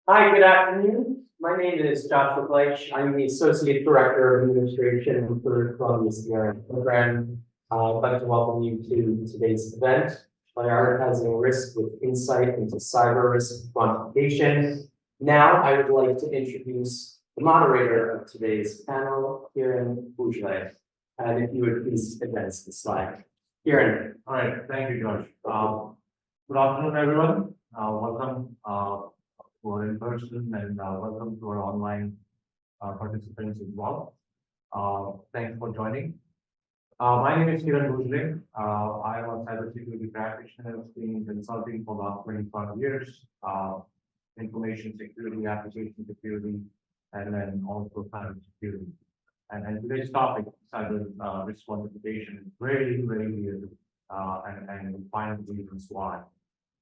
Hi, good afternoon. My name is Joshua Bleich. I'm the Associate Director of Administration for the Columbia CRQ program. I'd like to welcome you to today's event, Prioritizing Risk with Insight into Cyber Risk Quantification. Now, I would like to introduce the moderator of today's panel, Kiran Bhujle. And if you would please advance the slide. Kiran. All right, thank you, Josh. Good afternoon, everyone. Welcome to our in-person and welcome to our online participants as well. Thanks for joining. My name is Kiran Bhujle. I am a cybersecurity practitioner. I've been in consulting for the last 25 years. Information security, application security, and then also cybersecurity. And today's topic, cyber risk quantification, is very weird, and we'll find the reasons why.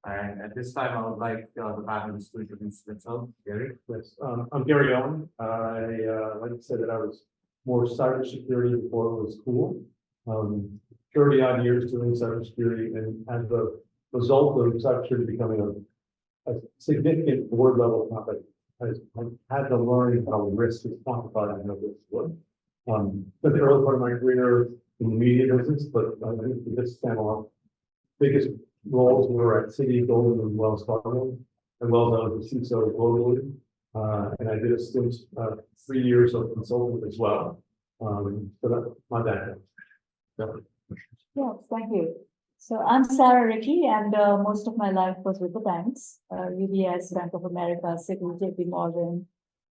And at this time, I would like the panelists to introduce themselves. Gary? Yes, I'm Gary Owen. Like I said, that I was more cybersecurity before it was cool. 30 odd years doing cybersecurity, and as a result of cybersecurity becoming a significant board level topic, I had to learn how risk is quantified and how this works. Spent the early part of my career in the media business, but I think for this panel, biggest roles were at Citi, Goldman, and Wells Fargo, and well known as CISO globally. And I did a stint, 3 years of consulting as well. So that's my background. Yes, thank you. So I'm Sarah Ricky, and most of my life was with the banks, UBS, Bank of America, Citi, JP Morgan.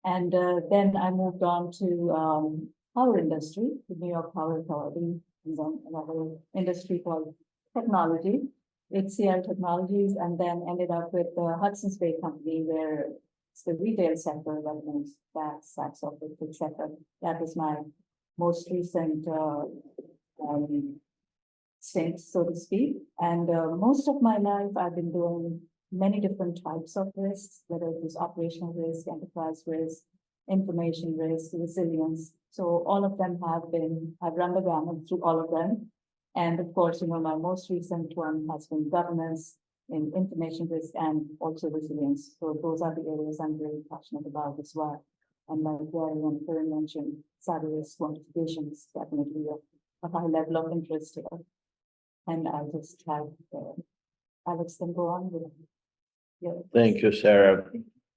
And then I moved on to power industry, the New York Power Authority, and then another industry called technology, HCL Technologies, and then ended up with the Hudson's Bay Company, where it's the retail sector that means SaaS software, etc. That was my most recent stint, so to speak. And most of my life, I've been doing many different types of risks, whether it is operational risk, enterprise risk, information risk, resilience. So all of them I've run the gamut through all of them. And of course, my most recent one has been governance in information risk and also resilience. So those are the areas I'm very passionate about as well. And like Gary and Kiran mentioned, cyber risk quantification is definitely a high level of interest here. And I'll just have Alex then go on with it. Thank you, Sarah.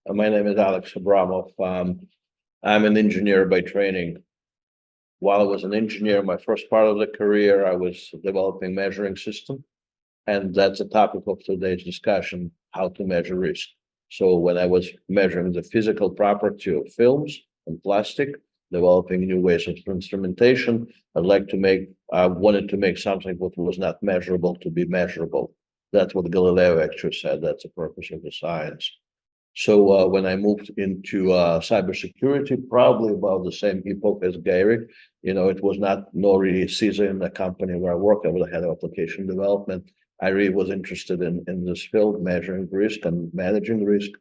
My name is Alex Abramov. I'm an engineer by training. While I was an engineer, my first part of the career, I was developing measuring system. And that's the topic of today's discussion, how to measure risk. So when I was measuring the physical property of films and plastic, developing new ways of instrumentation, I wanted to make something that was not measurable to be measurable. That's what Galileo actually said. That's the purpose of the science. So when I moved into cybersecurity, probably about the same epoch as Gary, it was not really CISA in the company where I worked. I was the head of application development. I really was interested in this field, measuring risk and managing risk.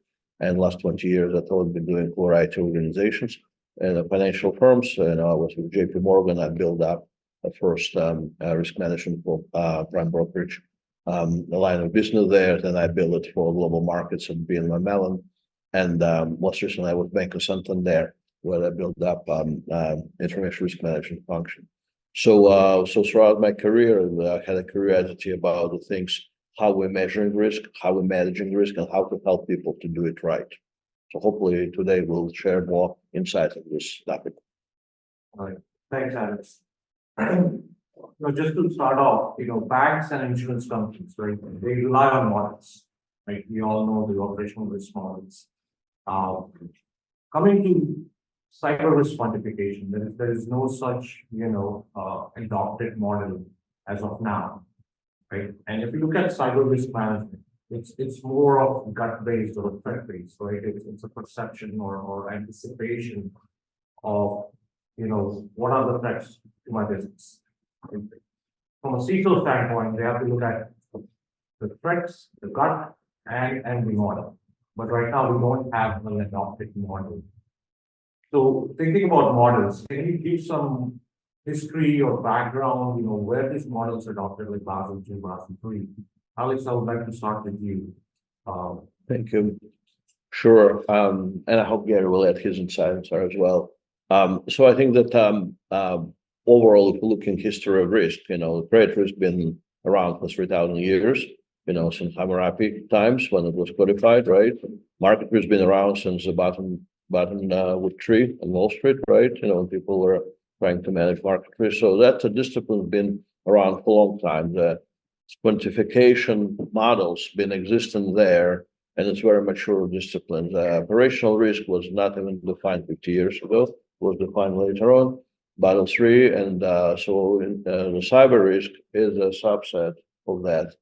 And last 20 years, I've been doing for IT organizations and financial firms. And I was with JP Morgan. I built up the first risk management for prime brokerage. The line of business there, then I built it for global markets at BNY Mellon, and most recently I was Bank of Santander, where I built up information risk management function. So throughout my career, I had a curiosity about the things, how we're measuring risk, how we're managing risk, and how to help people to do it right. So hopefully today we'll share more insights on this topic. All right, thanks, Alex. Just to start off, banks and insurance companies, right? They rely on models, right? We all know the operational risk models. Coming to cyber risk quantification, there is no such, adopted model as of now, right? And if you look at cyber risk management, it's more of gut-based or threat-based, right? It's a perception or anticipation of, what are the threats to my business. From a CISO standpoint, they have to look at the threats, the gut, and the model. But right now, we don't have an adopted model. So thinking about models, can you give some history or background, where these models adopted, like Basel II, Basel III? Alex, I would like to start with you. Thank you. Sure, and I hope Gary will add his insights as well. So I think that, overall, if you look in history of risk, credit risk been around for 3,000 years, since Hammurabi times when it was codified, right? Market risk been around since the bottom wood tree on Wall Street, right? People were trying to manage market risk. So that's a discipline been around for a long time. The quantification models been existing there, and it's very mature discipline. Operational risk was not even defined 50 years ago, it was defined later on, Basel III, and the cyber risk is a subset of that.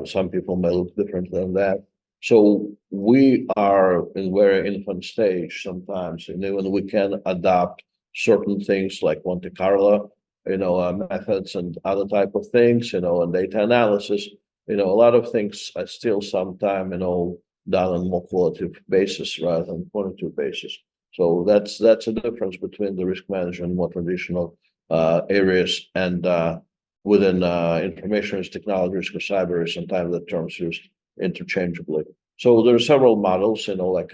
Some people may look different than that. So we are in very infant stage sometimes, and even we can adopt certain things like Monte Carlo, methods and other type of things, and data analysis. A lot of things are still sometime, done on more qualitative basis rather than quantitative basis. So that's a difference between the risk management and more traditional areas, and within information risk, technology risk, or cyber risk, sometimes the terms used interchangeably. So there are several models, like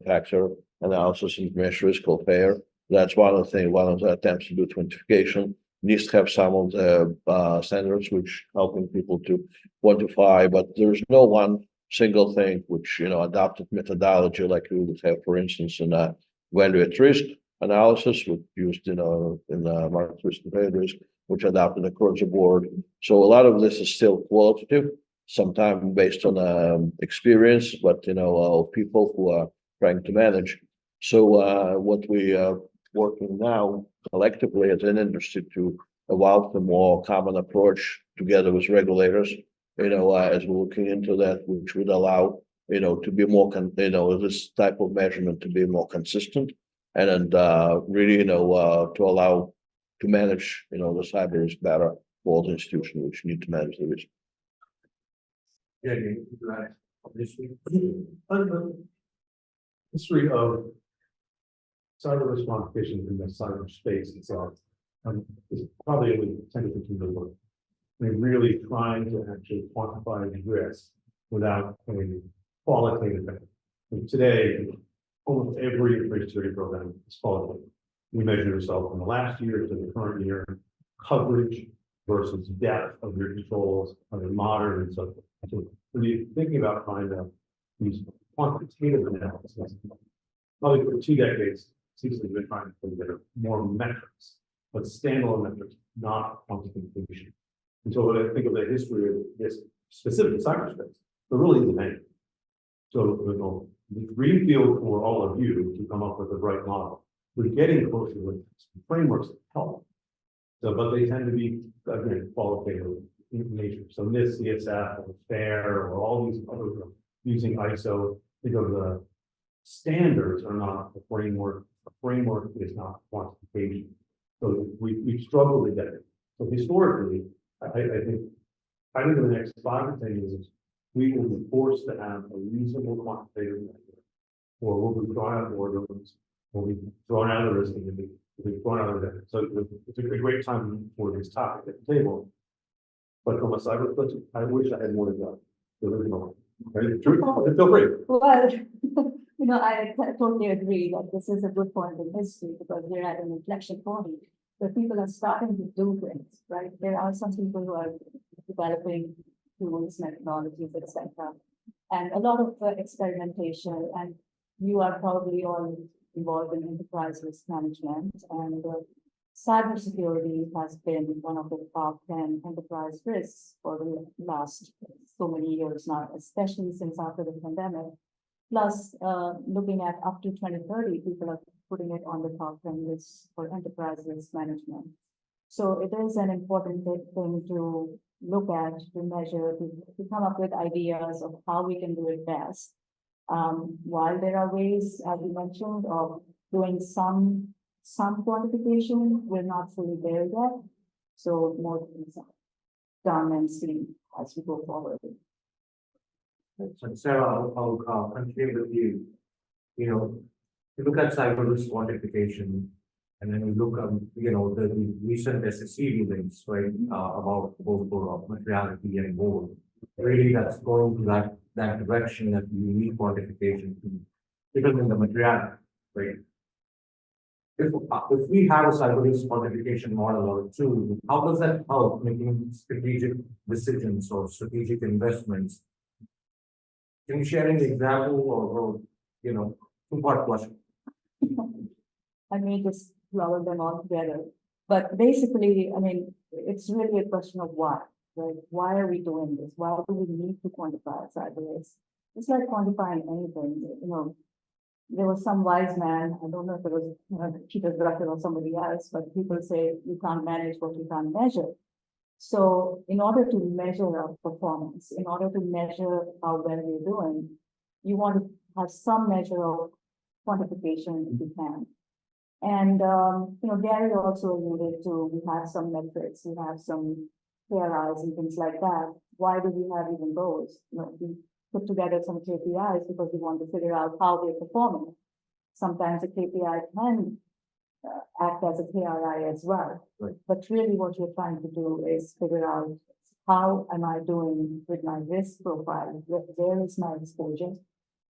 factor analysis, information risk, or FAIR. That's one of the attempts to do quantification. Needs to have some of the standards which helping people to quantify, but there's no one single thing which adopted methodology like we would have, for instance, in a value at risk analysis, which used in the market risk and credit risk, which adopted across the board. So a lot of this is still qualitative, sometimes based on experience, but of people who are trying to manage. So what we are working now collectively as an industry to evolve a more common approach together with regulators, as we're looking into that, which would allow, to be more, this type of measurement to be more consistent, and really, to allow to manage, the cyber risk better for all the institutions which need to manage the risk. Yeah, right. Obviously. History of cyber risk quantification in the cyberspace itself is probably only 10 to 15 years old. We're really trying to actually quantify the risk without a qualitative method. And today, almost every information security program is qualitative. We measure yourself from the last year to the current year, coverage versus depth of your controls, are they modern and so forth. So when you're thinking about trying to use quantitative analysis, probably for 2 decades, seems to have been trying to put together more metrics, but standalone metrics, not quantification. And so when I think of the history of this specific cyberspace, there really isn't any. So the greenfield for all of you to come up with the right model. We're getting closer with frameworks that help. So, but they tend to be, again, qualitative in nature. So NIST, CSF, or FAIR, or all these other using ISO, think of the standards are not a framework. A framework is not quantification. So we've struggled with that. So historically, I think in the next 5 to 10 years, we will be forced to have a reasonable quantitative measure, or we'll be drawn out of boardrooms, we'll be drawn out of the risk committee, we'll be drawn out of that. So it's a great time for this topic at the table. But from a cyber perspective, I wish I had more to go. Feel free. Well, I totally agree that this is a good point in history because we're at an inflection point where people are starting to do things, right? There are some people who are developing tools, methodologies, etc. And a lot of experimentation, and you are probably all involved in enterprise risk management, and cybersecurity has been one of the top 10 enterprise risks for the last so many years now, especially since after the pandemic. Plus, looking at up to 2030, people are putting it on the top 10 list for enterprise risk management. So it is an important thing to look at, to measure, to come up with ideas of how we can do it best. While there are ways, as you mentioned, of doing some quantification, we're not fully there yet. So more things are done and seen as we go forward. So Sarah, I'll continue with you. You look at cyber risk quantification, and then you look at, the recent SEC rulings, right, about both for materiality and gold. Really, that's going to that that direction that we need quantification to determine the materiality, right? If we have a cyber risk quantification model or tool, how does that help making strategic decisions or strategic investments? Can you share any example or two-part question? I may just lump them all together. But basically, I mean, it's really a question of why, right? Why are we doing this? Why do we need to quantify cyber risk? It's like quantifying anything, there was some wise man, I don't know if it was Peter Drucker or somebody else, but people say you can't manage what you can't measure. So in order to measure our performance, in order to measure how well we're doing, you want to have some measure of quantification if you can. And, Gary also alluded to, we have some metrics, we have some KRIs and things like that. Why do we have even those? We put together some KPIs because we want to figure out how we're performing. Sometimes a KPI can act as a KRI as well. Right. But really what you're trying to do is figure out how am I doing with my risk profile? Where is my exposure?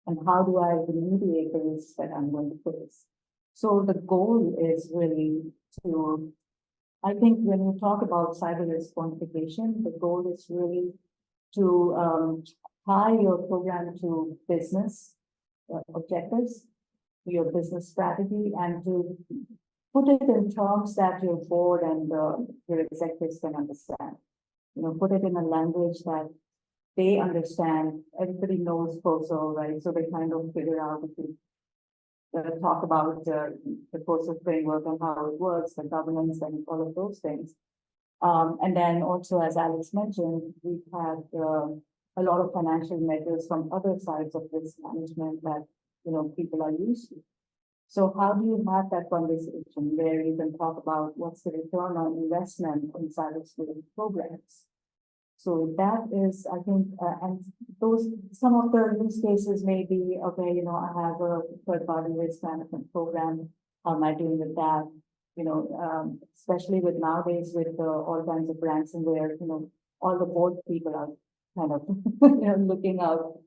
And how do I remediate the risks that I'm going to face? So the goal is really to, I think when you talk about cyber risk quantification, the goal is really to tie your program to business objectives, to your business strategy, and to put it in terms that your board and your executives can understand. Put it in a language that they understand. Everybody knows COSO, right? So they kind of figure out if you talk about the COSO framework and how it works, the governance and all of those things. And then also, as Alex mentioned, we've had a lot of financial measures from other sides of risk management that, people are used to. So how do you have that conversation where you can talk about what's the return on investment in cybersecurity programs? So that is, I think, and some of the use cases may be, okay, I have a third-party risk management program. How am I doing with that? Especially with nowadays with all kinds of ransomware, all the board people are kind of, looking out,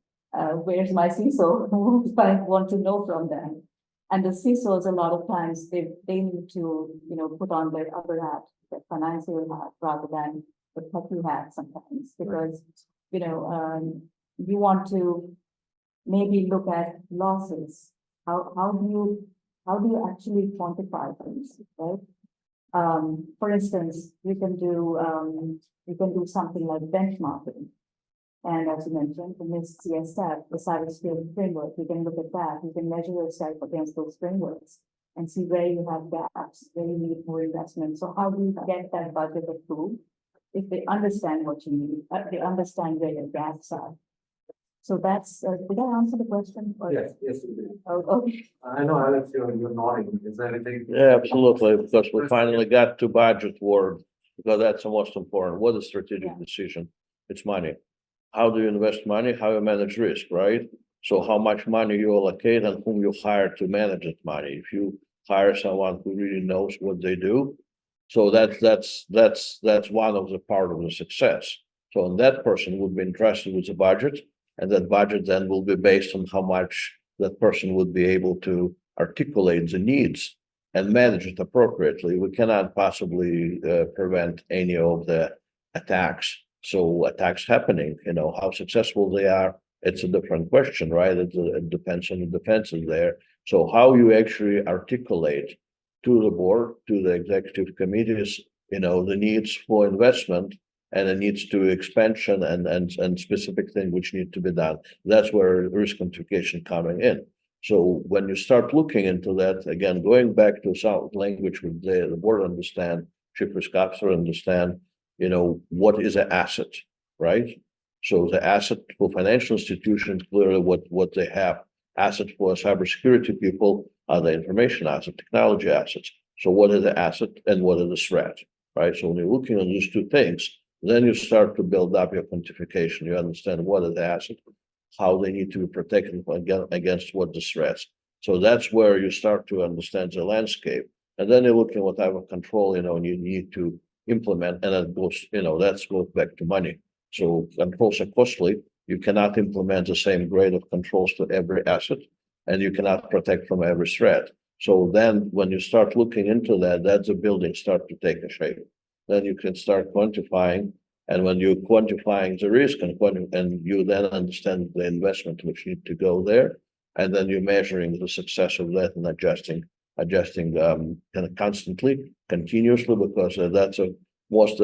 where's my CISO? Who do I want to know from them? And the CISOs, a lot of times, they need to, put on their other hat, their financial hat, rather than the techie hat sometimes, because, you want to maybe look at losses. How do you actually quantify things, right? For instance, you can do something like benchmarking. And as you mentioned, the CSF, the cybersecurity framework, you can look at that. You can measure yourself against those frameworks and see where you have gaps, where you need more investment. So how do you get that budget approved? If they understand what you need, they understand where your gaps are. So that's, did I answer the question? Yes, you did. Oh, okay. I know, Alex, you're nodding. Is there anything? Yeah, absolutely, because we finally got to budget word, because that's the most important. What is strategic decision? It's money. How do you invest money? How you manage risk, right? So how much money you allocate and whom you hire to manage that money. If you hire someone who really knows what they do, so that's one of the part of the success. So that person would be entrusted with a budget, and that budget then will be based on how much that person would be able to articulate the needs and manage it appropriately. We cannot possibly prevent any of the attacks. So attacks happening, how successful they are, it's a different question, right? It depends on the defenses there. So how you actually articulate to the board, to the executive committees, the needs for investment and the needs to expansion and specific things which need to be done. That's where risk quantification coming in. So when you start looking into that, again, going back to some language with the board understand, chief risk officer understand, what is an asset, right? So the asset for financial institutions, clearly what they have. Asset for cybersecurity people are the information asset, technology assets. So what is the asset and what is the threat, right? So when you're looking at these two things, then you start to build up your quantification. You understand what is the asset, how they need to be protected against what the threats. So that's where you start to understand the landscape. And then you're looking what type of control, you need to implement, and that goes, that goes back to money. So controls are costly, You cannot implement the same grade of controls to every asset, and you cannot protect from every threat. So then when you start looking into that, that's the building start to take a shape. Then you can start quantifying, and when you're quantifying the risk and you then understand the investment which need to go there, and then you're measuring the success of that and adjusting kind of constantly, continuously, because that's the most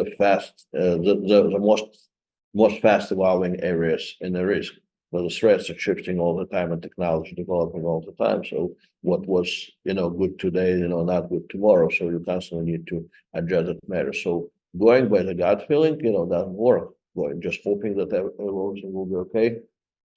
fast evolving areas in the risk. But the threats are shifting all the time and technology developing all the time. So what was, good today, not good tomorrow. So you constantly need to adjust that matter. So going by the gut feeling, doesn't work. Going just hoping that everything will be okay.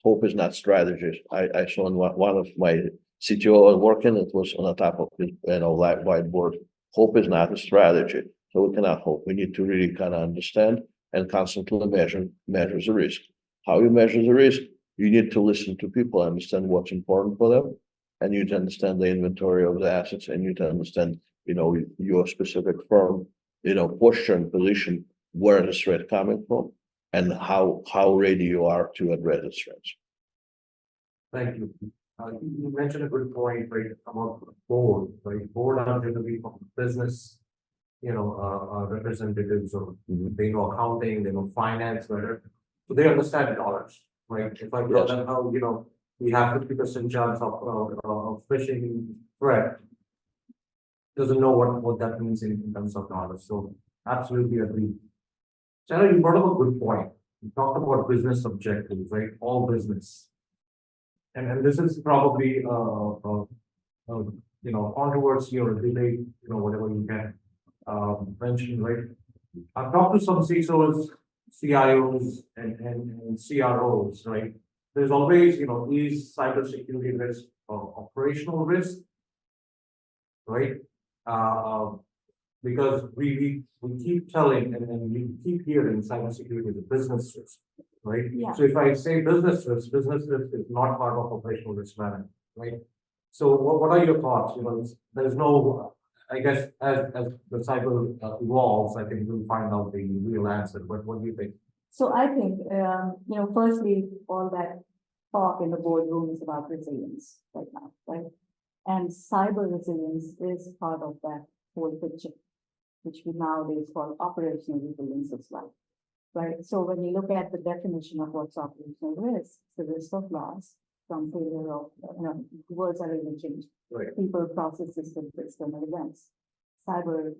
Hope is not strategy. I saw in one of my CTO working, it was on the top of his, whiteboard. Hope is not a strategy. So we cannot hope. We need to really kind of understand and constantly measure the risk. How you measure the risk? You need to listen to people, understand what's important for them, and you need to understand the inventory of the assets, and you need to understand, your specific firm, posture and position, where the threat coming from, and how ready you are to address the threats. Thank you. You mentioned a good point, right, about the board, right? Board are generally from business, representatives, or they know accounting, they know finance better. So they understand dollars, right? If I tell them how, we have 50% chance of phishing threat, doesn't know what that means in terms of dollars. So absolutely agree. Sarah, you brought up a good point. You talked about business objectives, right? All business. And this is probably controversy or debate, whatever you can mention, right? I've talked to some CISOs, CIOs, and CROs, right? There's always, is cybersecurity risk or operational risk, right? Because we keep telling and we keep hearing cybersecurity is a business risk, right? Yeah. So if I say business risk is not part of operational risk management, right? So what are your thoughts? There's no, I guess, as the cyber evolves, I think we'll find out the real answer. But what do you think? So I think, firstly, all that talk in the boardroom is about resilience right now, right? And cyber resilience is part of that whole picture, which we nowadays call operational resilience as well, right? So when you look at the definition of what's operational risk, the risk of loss from failure of, words are really changed. Right. People, process, systems, external events. Cyber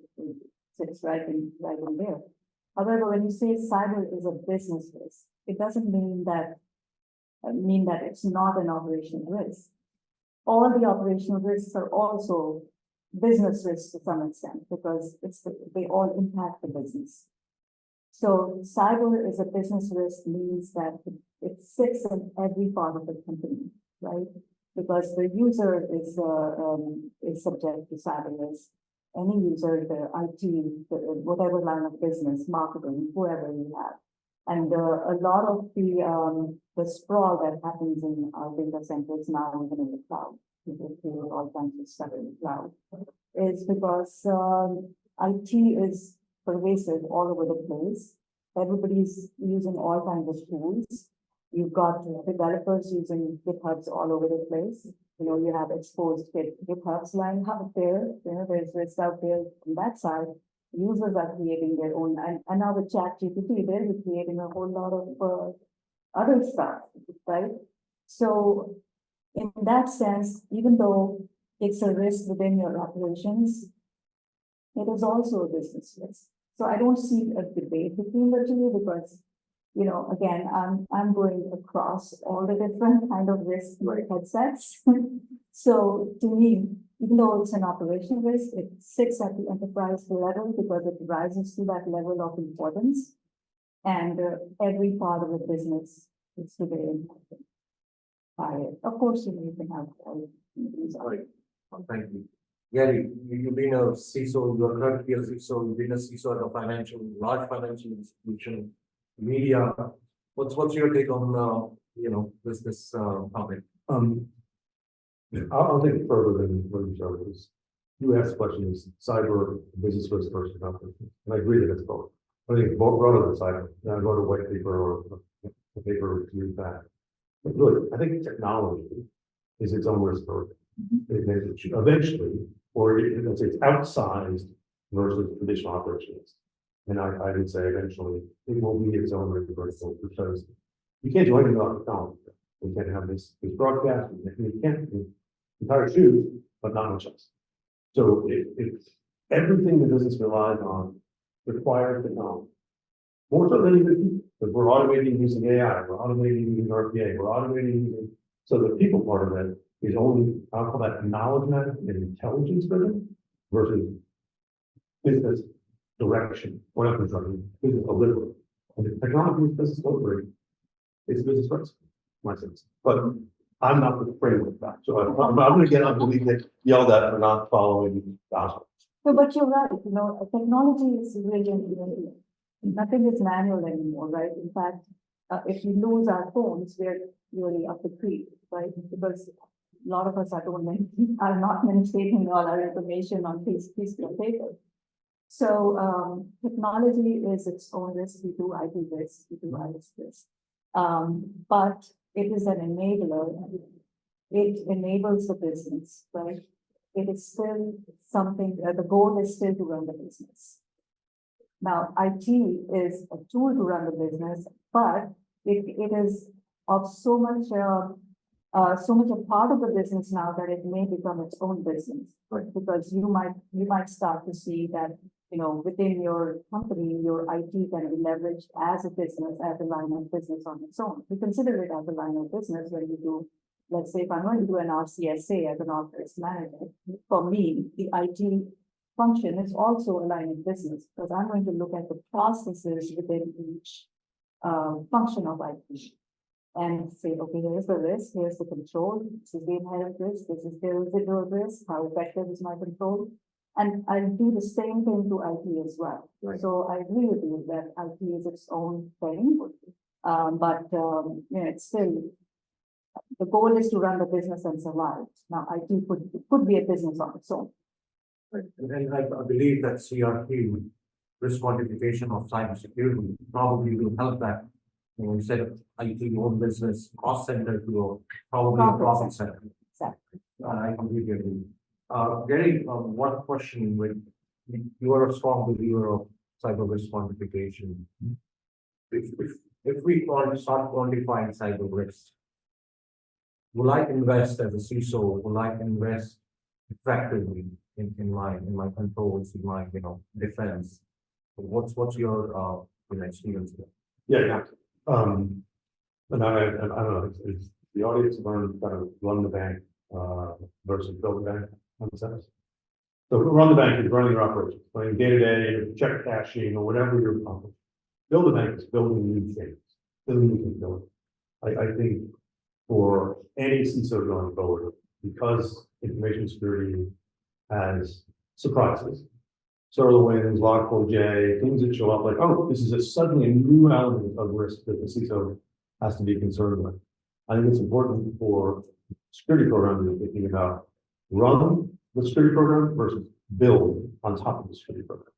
sits right in there. However, when you say cyber is a business risk, it doesn't mean that it's not an operational risk. All the operational risks are also business risks to some extent because they all impact the business. So cyber is a business risk means that it sits in every part of the company, right? Because the user is subject to cyber risk. Any user, the IT, whatever line of business, marketing, whoever you have. And a lot of the sprawl that happens in our data centers now, even in the cloud, people do all kinds of stuff in the cloud, is because IT is pervasive all over the place. Everybody's using all kinds of tools. You've got developers using GitHubs all over the place. You have exposed GitHubs lying out there. There's risk out there on that side. Users are creating their own, and now with ChatGPT, they're creating a whole lot of other stuff, right? So in that sense, even though it's a risk within your operations, it is also a business risk. So I don't see a debate between the two because, again, I'm going across all the different kind of risk headsets. So to me, even though it's an operational risk, it sits at the enterprise level because it rises to that level of importance. And every part of the business is today impacted by it. Of course, you can have all these. Right. Thank you. Yeah, you've been a CISO, you're currently a CISO, you've been a CISO at a large financial institution, media. What's your take on this topic? I'll take it further than what you started. You asked the question, is cyber business risk versus company? And I agree that it's both. I think both broader than cyber. Now go to white paper or the paper to use that. But really, I think technology is its own risk story. Eventually, or let's say it's outsized versus traditional operations. And I would say eventually it will be its own reversal because you can't do anything about technology. We can't have this broadcast, we can't do entire shoes, but not much else. So it's everything the business relies on requires technology. More so than even people, because we're automating using AI, we're automating using RPA, we're automating using, so the people part of it is only, I'll call that knowledge management and intelligence driven versus business direction, or not construction, business delivery. And the technology is business delivery, it's business risk, my sense. But I'm not the framework of that. So I'm gonna get yelled at for not following gospel. No, but you're right, technology is really, nothing is manual anymore, right? In fact, if we lose our phones, we're really up the creek, right? Because a lot of us are not maintaining all our information on piece of paper. So technology is its own risk. We do IT risk, we do IS risk. But it is an enabler. It enables the business, right? It is still something, the goal is still to run the business. Now, IT is a tool to run the business, but it is of so much a part of the business now that it may become its own business. Right. Because you might start to see that, within your company, your IT can be leveraged as a business, as a line of business on its own. We consider it as a line of business when you do, let's say if I'm going to do an RCSA as an office manager, for me, the IT function is also a line of business because I'm going to look at the processes within each function of IT and say, okay, here's the risk, here's the control, this is the inherent risk, this is the residual risk, how effective is my control? And I do the same thing to IT as well. Right. So I agree with you that IT is its own thing, but it's still, the goal is to run the business and survive. Now, IT could be a business on its own. Right. And I believe that CRQ, risk quantification of cybersecurity, probably will help that. Instead of IT own business cost center to probably a profit center. Exactly. I completely agree. Gary, one question with you are a strong believer of cyber risk quantification. If we start quantifying cyber risk, will I invest as a CISO? Will I invest effectively in my controls, in my defense? What's your experience there? Yeah. And I don't know, is the audience learn kind of run the bank versus build the bank on the sense. So run the bank is running your operations, running day-to-day, check cashing or whatever you're accomplishing. Build the bank is building new things, building new capabilities. I think for any CISO going forward, because information security has surprises, SolarWinds, Log4j, things that show up like, oh, this is suddenly a new element of risk that the CISO has to be concerned with. I think it's important for security programs to be thinking about run the security program versus build on top of the security program.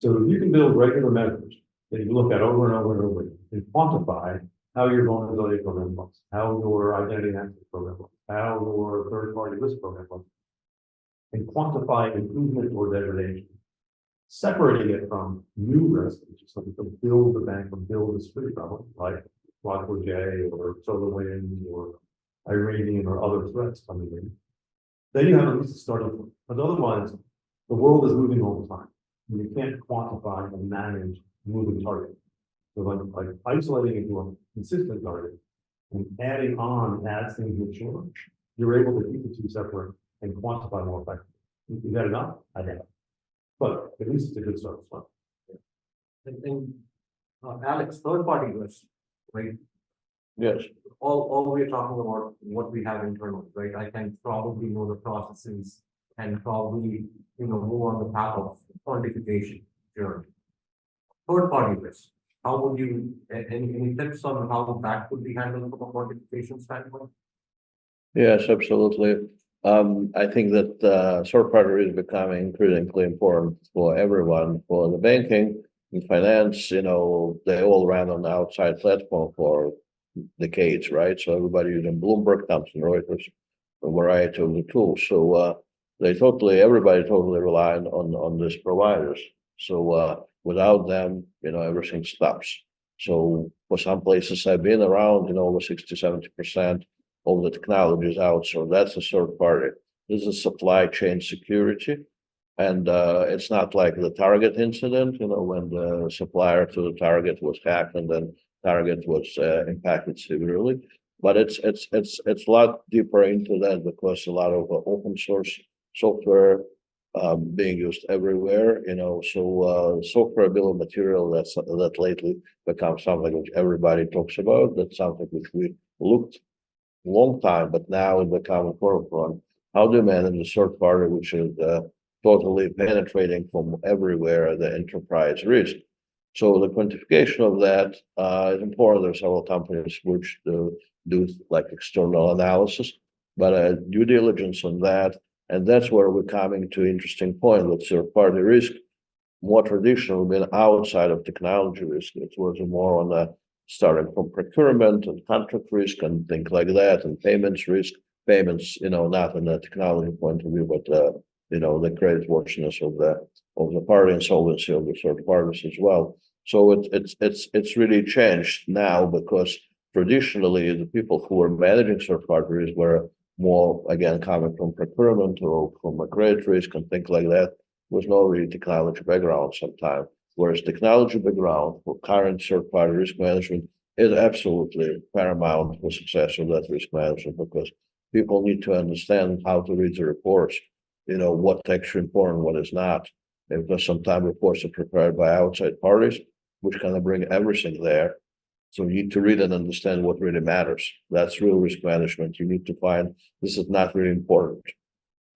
So if you can build regular measures that you look at over and over and over and quantify how your vulnerability program looks, how your identity access program looks, how your third-party risk program looks, and quantify improvement or degradation. Separating it from new risk, which is something to build the bank or build the security problem, like Log4j or SolarWinds or Iranian or other threats coming in. Then you have at least a starting point. But otherwise, the world is moving all the time. And you can't quantify and manage moving targets. So like isolating into a consistent target and adding on as things mature, you're able to keep the two separate and quantify more effectively. Is that enough? I doubt it. But at least it's a good start. And Alex, third party risk, right? Yes. All we're talking about what we have internally, right? I can probably know the processes and probably move on the path of quantification journey. Third party risk. How would you any tips on how that could be handled from a quantification standpoint? Yes, absolutely. I think that third party is becoming critically important for everyone, for the banking and finance. They all run on the outside platform for decades, right? So everybody using Bloomberg, Thomson Reuters, a variety of the tools. So everybody totally relied on these providers. So without them, everything stops. So for some places I've been around, over 60-70% of the technology is out. So that's a third party. This is supply chain security. And it's not like the Target incident, when the supplier to the Target was hacked and then Target was impacted severely. But it's a lot deeper into that because a lot of open source software being used everywhere, so software bill of material that lately become something which everybody talks about. That's something which we looked long time, but now it become a forefront. How do you manage the third party, which is totally penetrating from everywhere the enterprise risk? So the quantification of that is important. There are several companies which do like external analysis, but due diligence on that, and that's where we're coming to interesting point with third party risk. More traditional been outside of technology risk. It was more on the starting from procurement and contract risk and things like that, and payments risk. Payments, not in the technology point of view, but the creditworthiness of the party, insolvency of the third parties as well. So it's really changed now because traditionally the people who were managing third parties were more again coming from procurement or from a credit risk and things like that. Was no really technology background sometimes. Whereas technology background for current third party risk management is absolutely paramount for success of that risk management because people need to understand how to read the reports, what's actually important, what is not. Because sometimes reports are prepared by outside parties, which kind of bring everything there. So you need to read and understand what really matters. That's real risk management. You need to find this is not really important.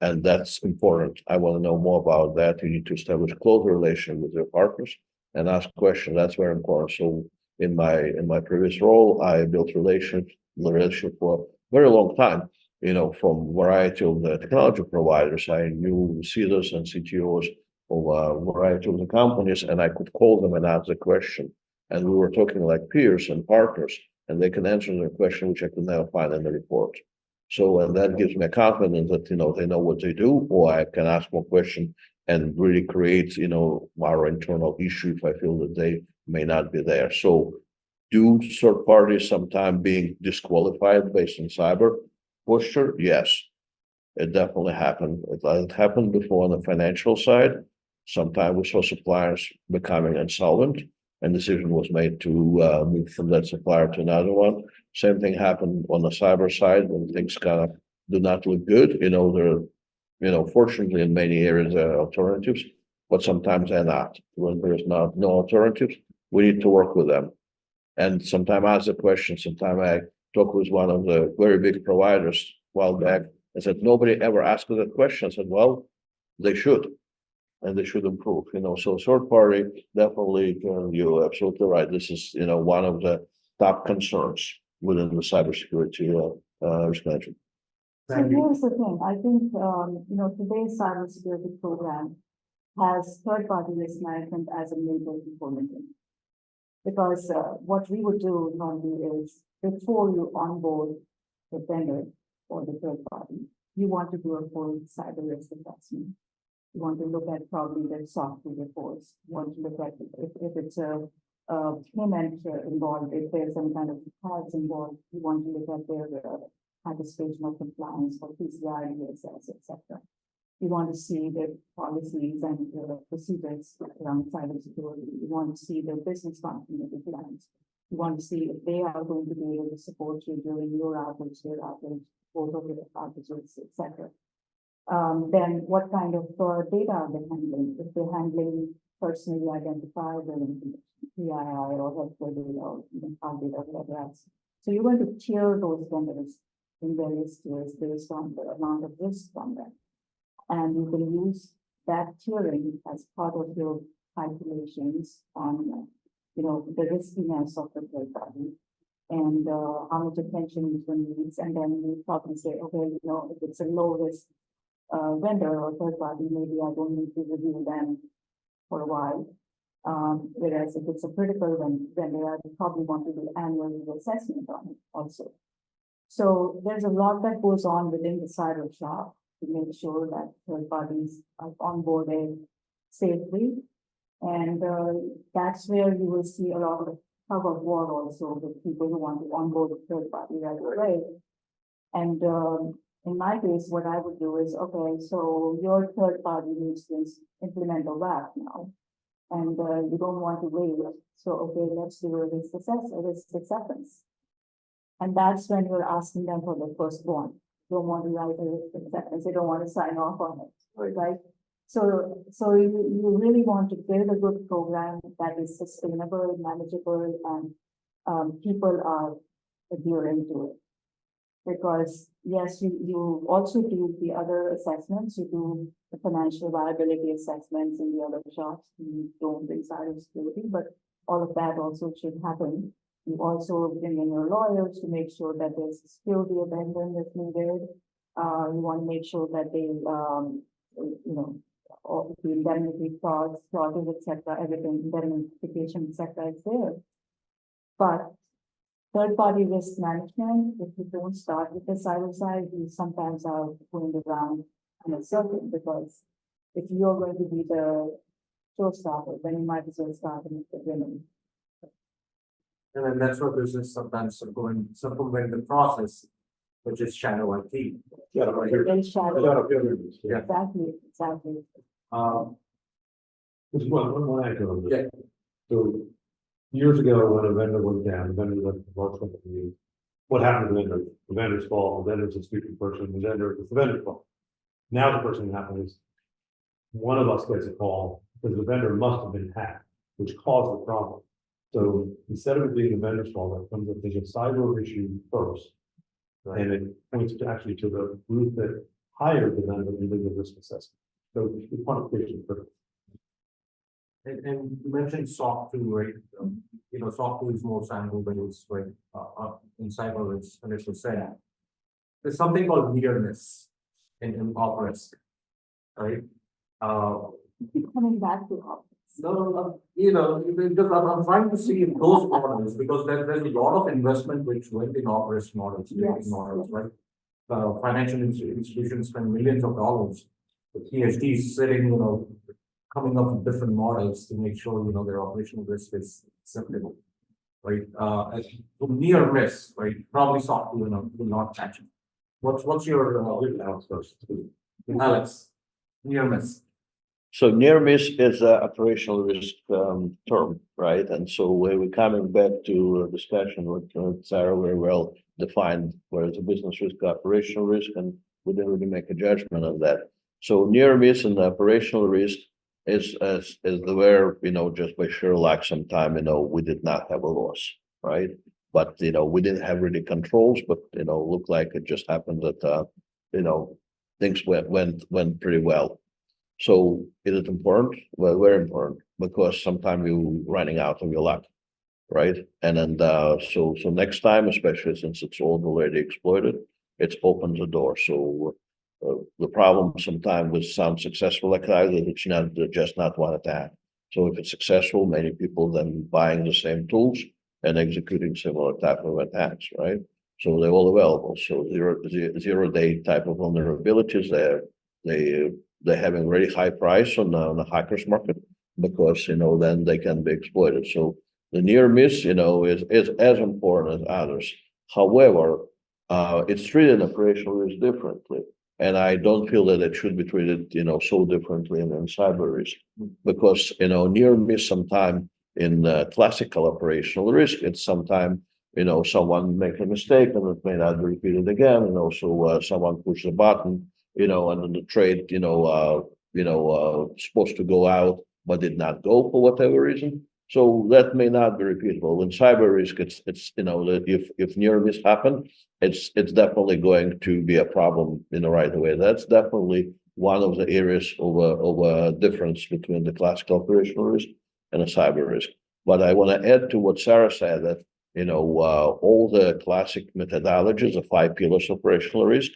And that's important. I want to know more about that. You need to establish closer relation with your partners and ask questions. That's very important. So in my previous role, I built relationship for a very long time, from variety of the technology providers. I knew CEOs and CTOs of a variety of the companies, and I could call them and ask the question. And we were talking like peers and partners, and they can answer the question which I could never find in the report. So, and that gives me a confidence that, they know what they do, or I can ask more questions and really create, our internal issue if I feel that they may not be there. So do third parties sometimes being disqualified based on cyber posture? Yes, it definitely happened. It happened before on the financial side. Sometimes we saw suppliers becoming insolvent and decision was made to move from that supplier to another one. Same thing happened on the cyber side when things kind of do not look good. Fortunately in many areas there are alternatives, but sometimes they're not. When there is no alternatives, we need to work with them. And sometimes I ask a question, sometimes I talk with one of the very big providers a while back and said, nobody ever asked that question. I said, well, they should. And they should improve, so third party, definitely, you're absolutely right. This is, one of the top concerns within the cybersecurity risk management. So here's the thing, I think, today's cybersecurity program has third-party risk management as a major component. Because what we would do normally is before you onboard the vendor or the third party, you want to do a full cyber risk assessment. You want to look at probably their software reports. You want to look at if it's a payment involved, if there's some kind of cards involved, you want to look at their participation of compliance for PCI, DSS, etc. You want to see their policies and procedures around cybersecurity. You want to see their business continuity plans. You want to see if they are going to be able to support you during your outage, their outage, both of their outages, etc. Then what kind of data are they handling? If they're handling personally identifiable information, PII or healthcare data or even cloud data, whatever else. So you're going to tier those vendors in various tiers based on the amount of risk from them. And you can use that tiering as part of your calculations on, the riskiness of the third party and how much attention each one needs. And then you probably say, okay, if it's a low risk vendor or third party, maybe I don't need to review them for a while. Whereas if it's a critical vendor, I probably want to do annual assessment on it also. So there's a lot that goes on within the cyber shop to make sure that third parties are onboarded safely. And that's where you will see a lot of tug of war also with people who want to onboard a third party right away. And in my case, what I would do is, okay, so your third party needs to implement a WAP now. And you don't want to wait. So, okay, let's do a risk acceptance. And that's when you're asking them for the firstborn. Don't want to write a risk acceptance. They don't want to sign off on it, right? So you really want to build a good program that is sustainable, manageable, and people are adhering to it. Because yes, you also do the other assessments, you do the financial viability assessments in the other shops, you don't do cybersecurity, but all of that also should happen. You also bring in your lawyers to make sure that there's security abandoned if needed. You want to make sure that they, all the indemnity clauses, etc., everything, indemnification, etc., is there. But third-party risk management, if you don't start with the cyber side, you sometimes are going around in a circle, because if you're going to be the showstopper, then you might as well start in the beginning. And then that's where business sometimes circumvent the process, which is shadow IT. Yeah, right here. Then shadow, Yeah. exactly. Just one anecdote. Yeah. So years ago, when a vendor went down, the vendor left the large company. What happened to the vendor? The vendor's fault, the vendor's a stupid person, the vendor's fault. Now the person that happened is one of us gets a call because the vendor must have been hacked, which caused the problem. So instead of it being the vendor's fault, it comes up as a cyber issue first. Right. And it points to actually to the group that hired the vendor to do the risk assessment. So the quantification for And you mentioned SOC 2, right? SOC 2 is more sample based, right? In cyber, it's 100%. There's something called near-miss in op risk, right? Keep coming back to all. No, because I'm trying to see those models, because there's a lot of investment which went in op risk models, Yes. models, right? Financial institutions spend millions of dollars. The PhDs sitting, coming up with different models to make sure, their operational risk is acceptable. Right, near miss, right, probably SOC 2 will not catch it. What's your, Alex first? Alex, near miss. So near miss is a operational risk term, right? And so we're coming back to a discussion with Sarah very well defined, where it's a business risk, operational risk, and we didn't really make a judgment on that. So near miss and operational risk is where, just by sheer luck sometime, we did not have a loss, right? But, we didn't have really controls, but, looked like it just happened that, things went pretty well. So is it important? Well, very important, because sometimes you're running out of your luck, right? And then, so next time, especially since it's all already exploited, it's opened the door. So the problem sometimes with some successful attacks is it's just not one attack. So if it's successful, many people then buying the same tools and executing similar type of attacks, right? So they're all available. So zero-day type of vulnerabilities, they're having really high price on the hackers market, because then they can be exploited. So the near miss, is as important as others. However, it's treated operational risk differently. And I don't feel that it should be treated, so differently in cyber risk, because, near miss sometime in classical operational risk, it's sometime, someone makes a mistake and it may not be repeated again. And also someone pushes a button, and then the trade, supposed to go out, but did not go for whatever reason. So that may not be repeatable. In cyber risk, it's that if near miss happen, it's definitely going to be a problem right away. That's definitely one of the areas of a difference between the classical operational risk and a cyber risk. But I want to add to what Sarah said, that all the classic methodologies of 5 pillars of operational risk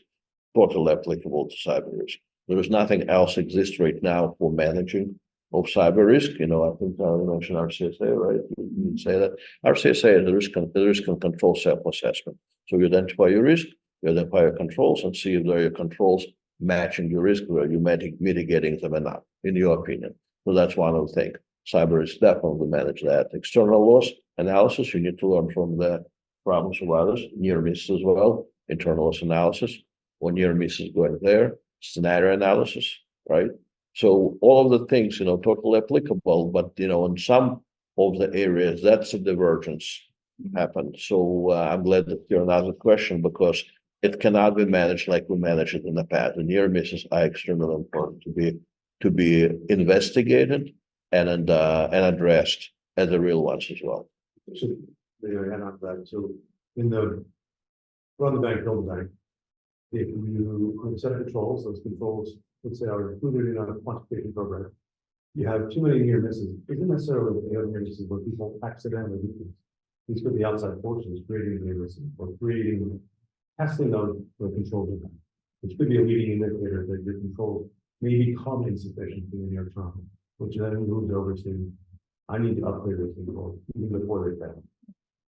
totally applicable to cyber risk. There is nothing else exists right now for managing of cyber risk. I think you mentioned RCSA, right? You say that RCSA is the risk and control self-assessment. So you identify your risk, you identify your controls, and see if there are your controls matching your risk, or you mitigating them or not, in your opinion. So that's one of the things. Cyber risk definitely manage that. External loss analysis, you need to learn from the problems of others, near misses as well, internal loss analysis, when near misses going there, scenario analysis, right? So all of the things, totally applicable, but in some of the areas, that's a divergence happened. So I'm glad that you're another question, because it cannot be managed like we managed it in the past. The near misses are extremely important to be investigated and addressed as the real ones as well. So, maybe I add on to that. So in the run the bank, build the bank, if you set controls, those controls, let's say, are included in a quantification program, you have too many near misses. It isn't necessarily that they have near misses where people accidentally do things. These could be outside forces creating near misses or testing the controls of them, which could be a leading indicator that your controls may become insufficient in the near term, which then moves over to, I need to upgrade those controls even before they fail.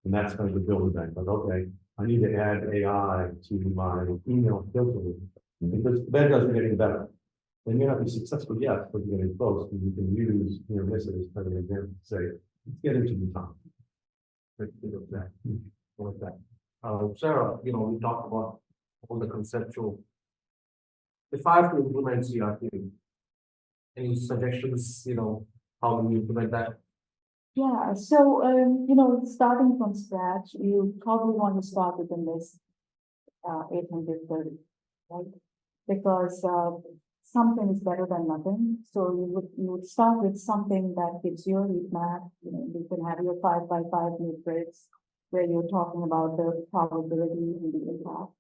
And that's kind of the building bank, like, okay, I need to add AI to my email filtering, because bad guys are getting better. They may not be successful yet, but you're getting close, and you can use your misses as an example to say, let's get into the time. Like that. Sarah, we talked about all the conceptual. If I have to implement CRQ, any suggestions, how do we implement that? Yeah, so, starting from scratch, you probably want to start with the list, 830, right? Because, something is better than nothing. So you would start with something that gives you a heat map. You can have your 5x5 matrix where you're talking about the probability and the impact,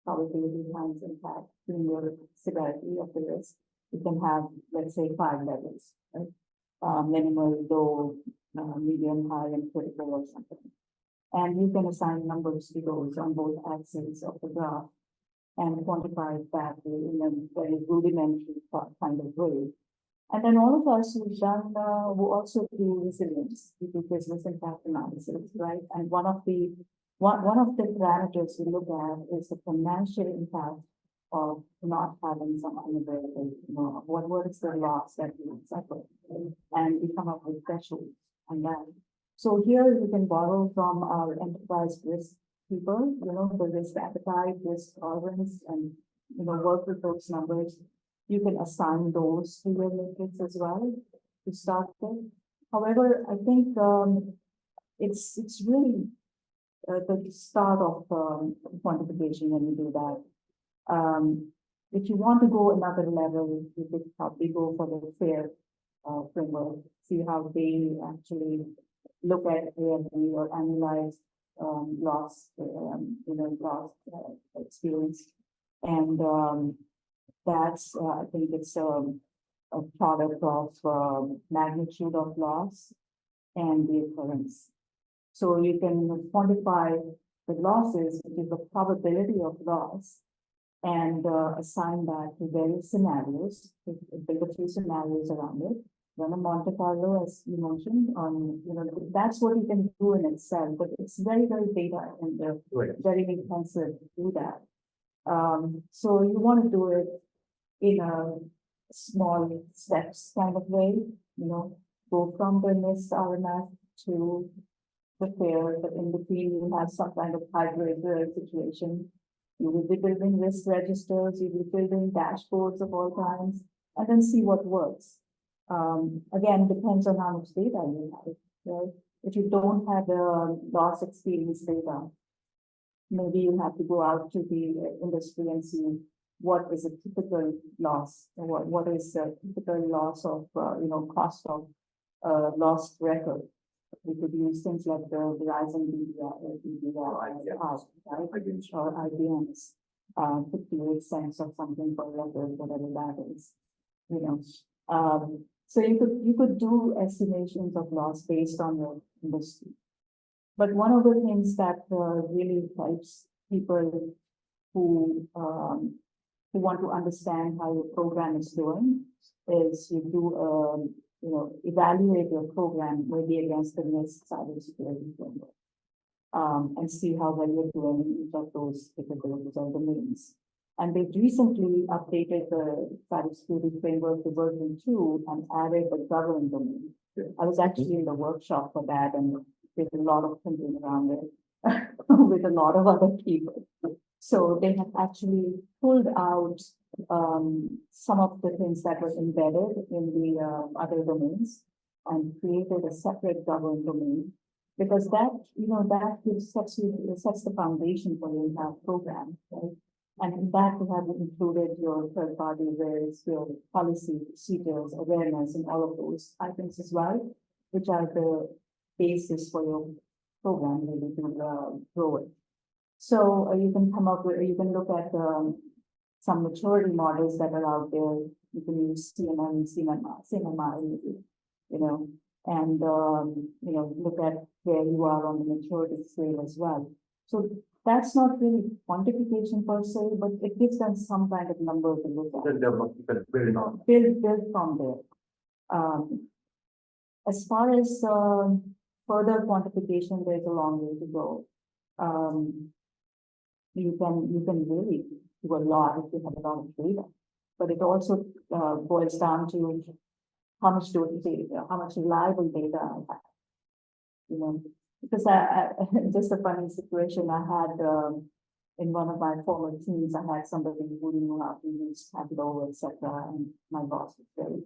probability times impact in your severity of the risk. You can have, let's say, 5 levels, right? Minimal, low, medium, high, and critical or something. And you can assign numbers to those on both axes of the graph and quantify it that way in a very rudimentary kind of way. And then all of us who've done, who also do resilience, we do business impact analysis, right? And one of the parameters we look at is the financial impact of not having something available. What is the loss that you suffer? And we come up with thresholds on that. So here you can borrow from our enterprise risk people, the risk appetite, risk tolerance, and work with those numbers. You can assign those to your matrix as well to start with. However, I think it's really the start of quantification when you do that. If you want to go another level, you could probably go for the FAIR framework, see how they actually look at AMD or analyze loss, loss experience. And that's, I think it's a product of magnitude of loss and the occurrence. So you can quantify the losses, which is the probability of loss, and assign that to various scenarios, build a few scenarios around it. Run a Monte Carlo, as you mentioned, that's what you can do in Excel, but it's very, very data and very intensive to do that. So you want to do it in a small steps kind of way, go from the NIST RMF to the FAIR, but in between you have some kind of hybrid situation. You will be building risk registers, you will be building dashboards of all kinds, and then see what works. Again, depends on how much data you have, right? If you don't have the loss experience data, maybe you have to go out to the industry and see what is a typical loss, or what is a typical loss of, cost of lost record. We could use things like the Verizon or IBM's 58 cents or something per record, whatever that is, So you could do estimations of loss based on your industry. But one of the things that really helps people who want to understand how your program is doing is you do evaluate your program maybe against the NIST cybersecurity framework. And see how well you're doing in each of those capabilities or domains. And they've recently updated the cybersecurity framework to version 2 and added the governed domain. I was actually in the workshop for that, and there's a lot of thinking around it with a lot of other people. So they have actually pulled out some of the things that were embedded in the other domains and created a separate governed domain. Because that, sets the foundation for the entire program, right? And in that, we have included your third-party risk, your policy, procedures, awareness, and all of those items as well, which are the basis for your program really to grow it. So you can come up with, you can look at some maturity models that are out there. You can use CMI, and look at where you are on the maturity scale as well. So that's not really quantification per se, but it gives them some kind of number to look at. Build from there. As far as further quantification, there's a long way to go. You can really do a lot if you have a lot of data, but it also boils down to how much how much reliable data I have. Because just a funny situation I had in one of my former teams, I had somebody who knew how to use Tableau, etc. And my boss was very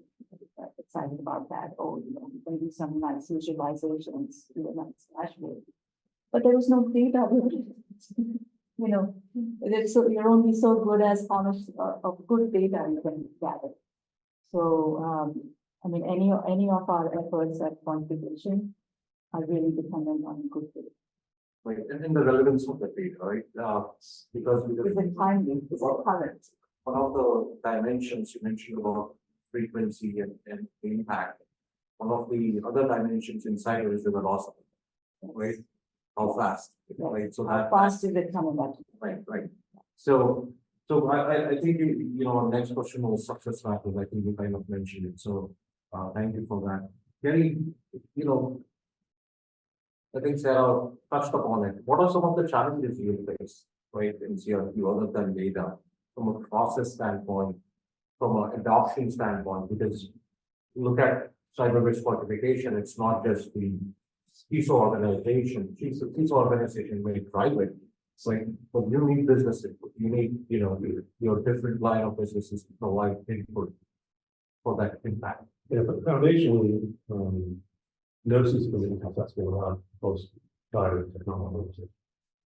excited about that. Oh, we can do some nice visualizations, do a nice dashboard. But there was no data. So you're only so good as how much of good data you can gather. So, any of our efforts at quantification are really dependent on good data. Right, and then the relevance of the data, right? Because Is it timely? Is it current? one of the dimensions you mentioned about frequency and impact. One of the other dimensions inside is the velocity, right? How fast, right? So How fast is it coming back? right. So I think, next question was success factors. I think you kind of mentioned it. So, thank you for that. Gary, I think Sarah touched upon it. What are some of the challenges you face, right, in CRQ other than data, from a process standpoint, from an adoption standpoint? Because look at cyber risk quantification, it's not just the CISO organization. CISO organization may drive it, but you need businesses, you need, your different line of businesses to provide input for that impact. Yeah, but foundationally, no system has that's going on post cyber technology,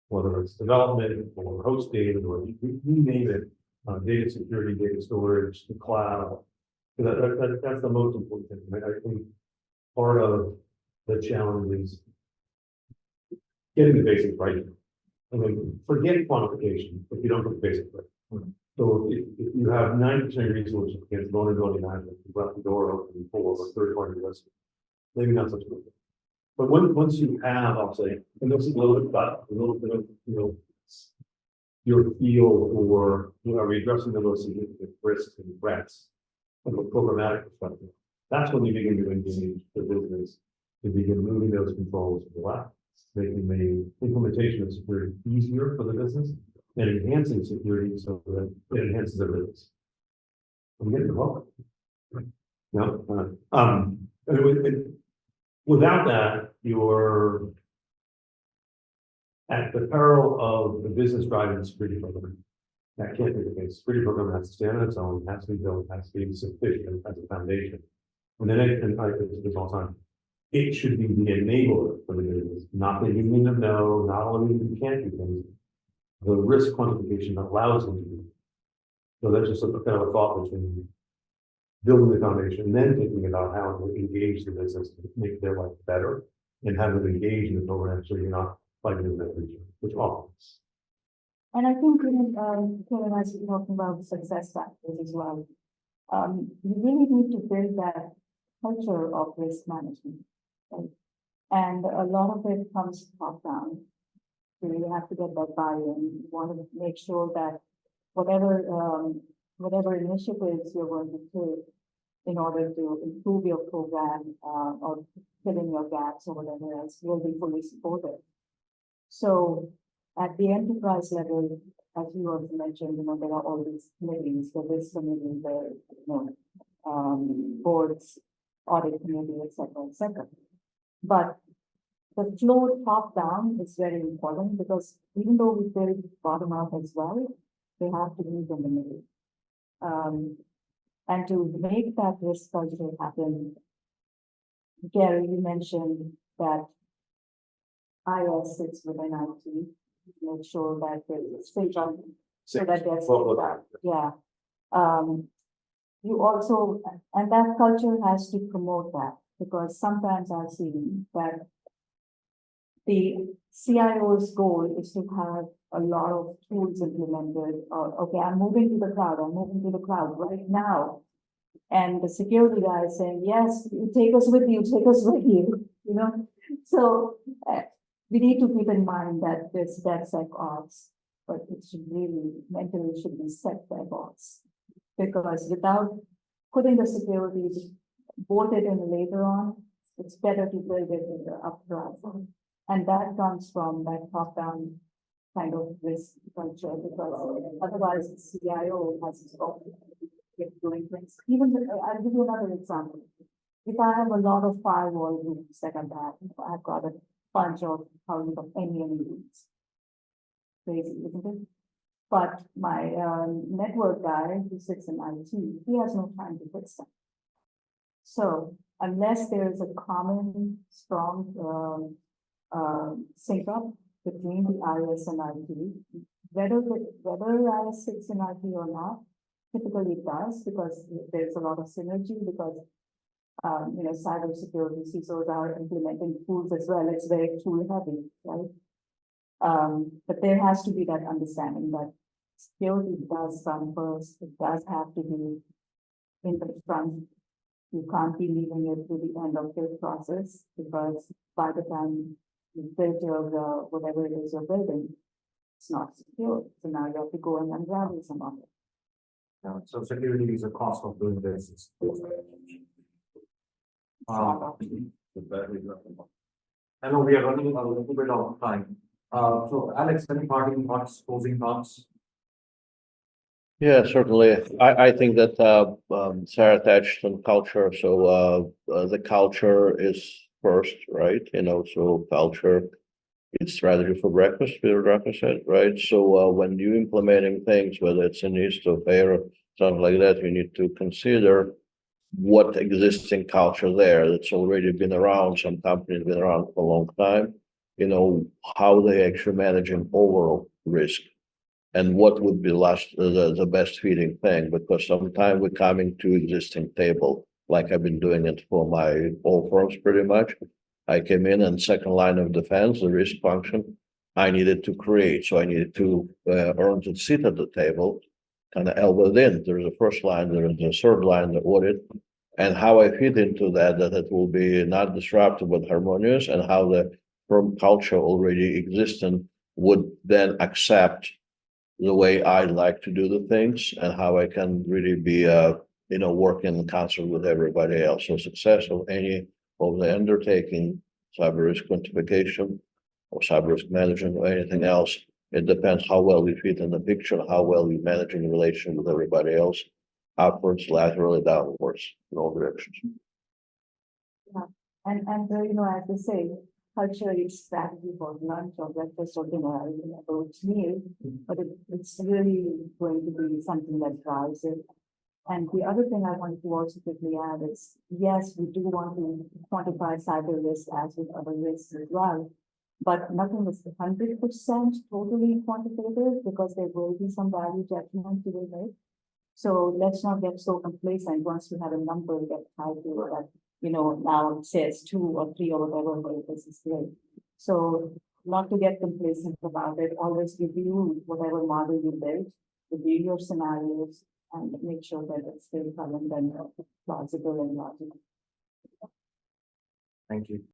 whether it's development or hosting or you name it, data security, data storage, the cloud. That's the most important thing. I think part of the challenge is getting the basics right. Forget quantification if you don't get the basics right. So if you have 90% of resources against vulnerability management, you've left the door open for third-party risk. Maybe not such a good thing. But once you have, I'll say, and this is a little bit about a little bit of your feel for are we addressing the most significant risks and threats from a programmatic perspective. That's when you begin to engage the business to begin moving those controls to the left, making the implementation of security easier for the business and enhancing security so that it enhances their business. I'm getting the hook. No, without that, you're at the peril of the business driving the security program. That can't be the case. Security program has to stand on its own, has to be built, has to be sufficient as a foundation. And then I think this all the time. It should be the enabler for the business, not that you need to know, not only you can't do things, the risk quantification that allows them to do. So that's just a kind of a thought between building the foundation and then thinking about how to engage the business to make their life better and have them engage in the program so you're not fighting in that region, which often. And I think Kiran, as you're talking about success factors as well, you really need to build that culture of risk management, right? And a lot of it comes top down. So you have to get that buy-in. You want to make sure that whatever initiatives you're going to take in order to improve your program, or fill in your gaps or whatever else will be fully supported. So at the enterprise level, as you also mentioned, there are all these committees, the risk committee, boards, audit committee, et cetera, et cetera. But the flow top down is very important because even though we build bottom up as well, they have to meet in the middle. And to make that risk culture happen, Gary, you mentioned that IS sits within IT, to make sure that there is stage on, so that there's safeguard. Yeah. You also, and that culture has to promote that, because sometimes I've seen that the CIO's goal is to have a lot of tools implemented, or, okay, I'm moving to the cloud right now. And the security guy is saying, yes, take us with you, So we need to keep in mind that there's DevSecOps, but it should really, mentally should be SecDevOps. Because without putting the security, bolted in later on, it's better to build it in the upfront. And that comes from that top-down kind of risk culture, because otherwise the CIO has his own way of doing things. I'll give you another example. If I have a lot of firewall rules that I'm having, I've got a bunch of thousands of any rules. Crazy, isn't it? But my network guy who sits in IT, he has no time to fix them. So unless there is a common, strong sync up between the IS and IT, whether IS sits in IT or not, typically it does, because there's a lot of synergy, because cybersecurity CISOs are implementing tools as well. It's very tool heavy, right? But there has to be that understanding that security does come first. It does have to be in the front. You can't be leaving it to the end of the process, because by the time you build your whatever it is you're building, it's not secure. So now you have to go and unravel some of it. So security is a cost of doing this. I know we are running a little bit out of time. So Alex, any parting thoughts, closing thoughts? Yeah, certainly. I think that Sarah touched on culture. So the culture is first, right? So culture is strategy for breakfast, Peter Drucker said, right? So when you're implementing things, whether it's in East or Fair or something like that, you need to consider what existing culture there that's already been around. Some companies been around for a long time. How they actually managing overall risk. And what would be the best fitting thing, because sometimes we're coming to existing table, like I've been doing it for my all firms pretty much. I came in and second line of defense, the risk function, I needed to create. So I needed to earn the seat at the table, kind of elbowed in. There's a first line, there is a third line, the audit, and how I fit into that it will be not disruptive but harmonious, and how the firm culture already existing would then accept the way I like to do the things, and how I can really be, working in concert with everybody else. So success of any of the undertaking, cyber risk quantification or cyber risk management or anything else, it depends how well we fit in the picture, how well we manage in relation with everybody else, upwards, laterally, downwards, in all directions. Yeah, and as they say, culture is strategy for lunch or breakfast or dinner. I don't remember which meal, but it's really going to be something that drives it. And the other thing I wanted to also quickly add is, yes, we do want to quantify cyber risk as with other risks as well, but nothing is 100% totally quantitative, because there will be some value judgment to be made. So let's not get so complacent once we have a number that tied to it, that now it says 2 or 3 or whatever, this is great. So not to get complacent about it, always review whatever model you build, review your scenarios, and make sure that it's very relevant and plausible and logical. Thank you.